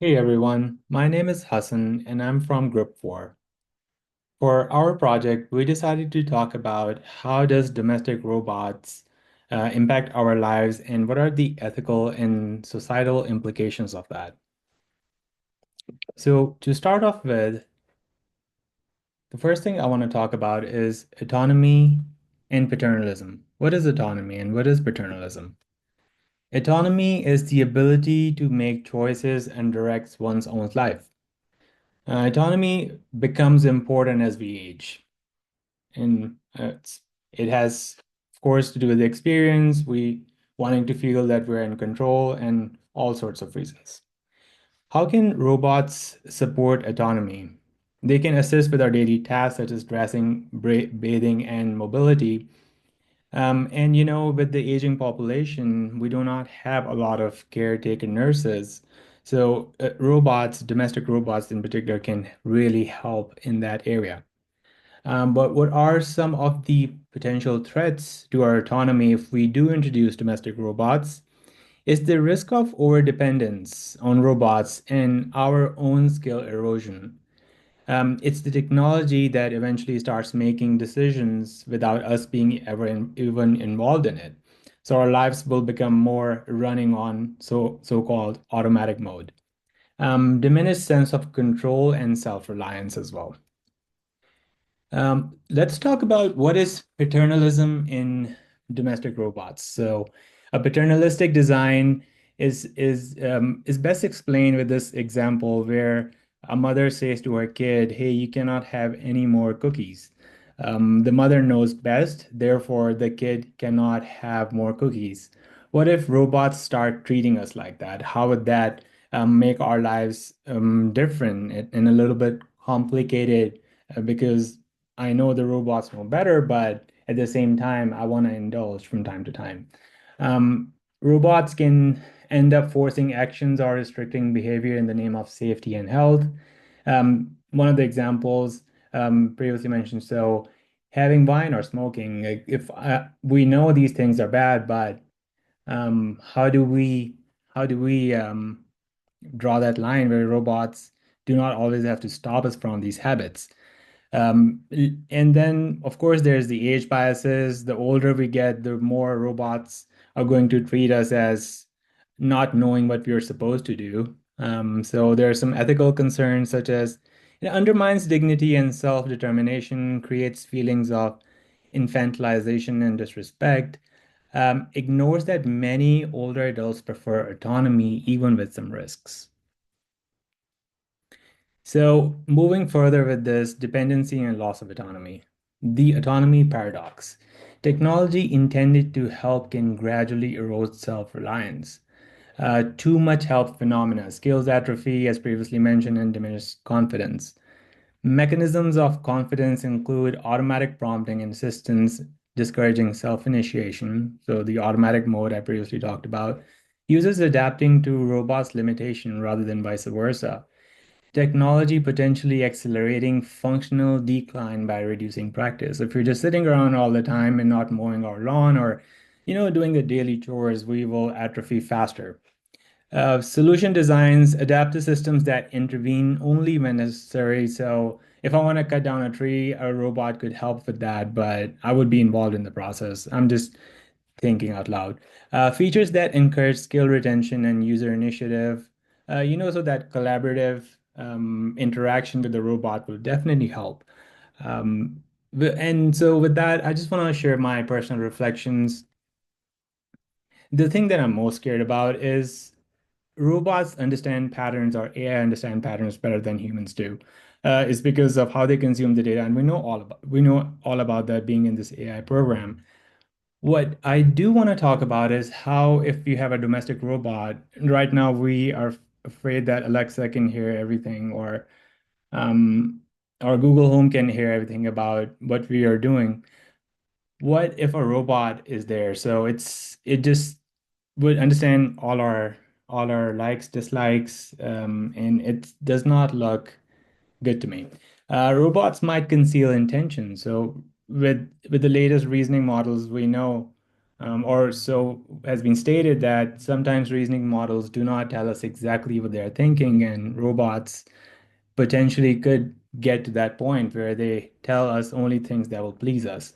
Hey everyone, my name is Hassan and I'm from Group 4. For our project, we decided to talk about how does domestic robots impact our lives and what are the ethical and societal implications of that. So to start off with, the first thing I want to talk about is autonomy and paternalism. What is autonomy and what is paternalism? Autonomy is the ability to make choices and direct one's own life. Autonomy becomes important as we age, and it has, of course, to do with the experience, we wanting to feel that we're in control, and all sorts of reasons. How can robots support autonomy? They can assist with our daily tasks such as dressing, bathing, and mobility. With the aging population, we do not have a lot of caretaker nurses. So, robots, domestic robots in particular, can really help in that area. But what are some of the potential threats to our autonomy if we do introduce domestic robots? Is the risk of overdependence on robots and our own skill erosion. It's the technology that eventually starts making decisions without us being even involved in it. So our lives will become more running on so-called automatic mode. Diminished sense of control and self-reliance as well. Let's talk about what is paternalism in domestic robots. So, a paternalistic design is best explained with this example where a mother says to her kid, "Hey, you cannot have any more cookies." The mother knows best, therefore the kid cannot have more cookies. What if robots start treating us like that? How would that make our lives different and a little bit complicated? Because I know the robots know better, but at the same time, I want to indulge from time to time. Robots can end up forcing actions or restricting behavior in the name of safety and health. One of the examples previously mentioned, so having wine or smoking, like if we know these things are bad, but how do we draw that line where robots do not always have to stop us from these habits? And then, of course, there's the age biases. The older we get, the more robots are going to treat us as not knowing what we're supposed to do. So there are some ethical concerns, such as it undermines dignity and self-determination, creates feelings of infantilization and disrespect, ignores that many older adults prefer autonomy, even with some risks. So, moving further with this dependency and loss of autonomy, the autonomy paradox. Technology intended to help can gradually erode self-reliance. Too much help phenomena, skills atrophy, as previously mentioned, and diminished confidence. Mechanisms of confidence include automatic prompting and assistance, discouraging self-initiation. So, the automatic mode I previously talked about. Users adapting to robots' limitation rather than vice versa. Technology potentially accelerating functional decline by reducing practice. If you're just sitting around all the time and not mowing our lawn or, doing the daily chores, we will atrophy faster. Solution designs adapt to systems that intervene only when necessary. So if I want to cut down a tree, a robot could help with that, but I would be involved in the process. I'm just thinking out loud. Features that encourage skill retention and user initiative, so that collaborative interaction with the robot will definitely help. And so with that, I just want to share my personal reflections. The thing that I'm most scared about is robots understand patterns or AI understand patterns better than humans do. Is because of how they consume the data, and we know all about that being in this AI program. What I do want to talk about is how if you have a domestic robot, right now we are afraid that Alexa can hear everything um, or Google Home can hear everything about what we are doing. What if a robot is there? So it just would understand all our likes, dislikes, and it does not look good to me. Robots might conceal intention. So with the latest reasoning models, we know. Or so has been stated that sometimes reasoning models do not tell us exactly what they're thinking, and robots potentially could get to that point where they tell us only things that will please us.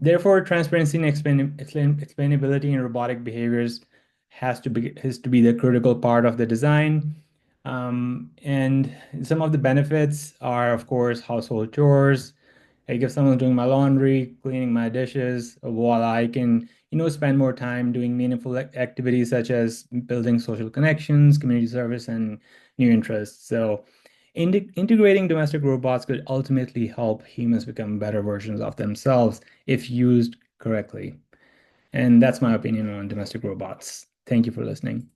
Therefore, transparency and explainability in robotic behaviors has to be the critical part of the design. And some of the benefits are, of course, household chores. Like if someone's doing my laundry, cleaning my dishes, voila, I can, spend more time doing meaningful activities such as building social connections, community service, and new interests. So, integrating domestic robots could ultimately help humans become better versions of themselves if used correctly. And that's my opinion on domestic robots. Thank you for listening.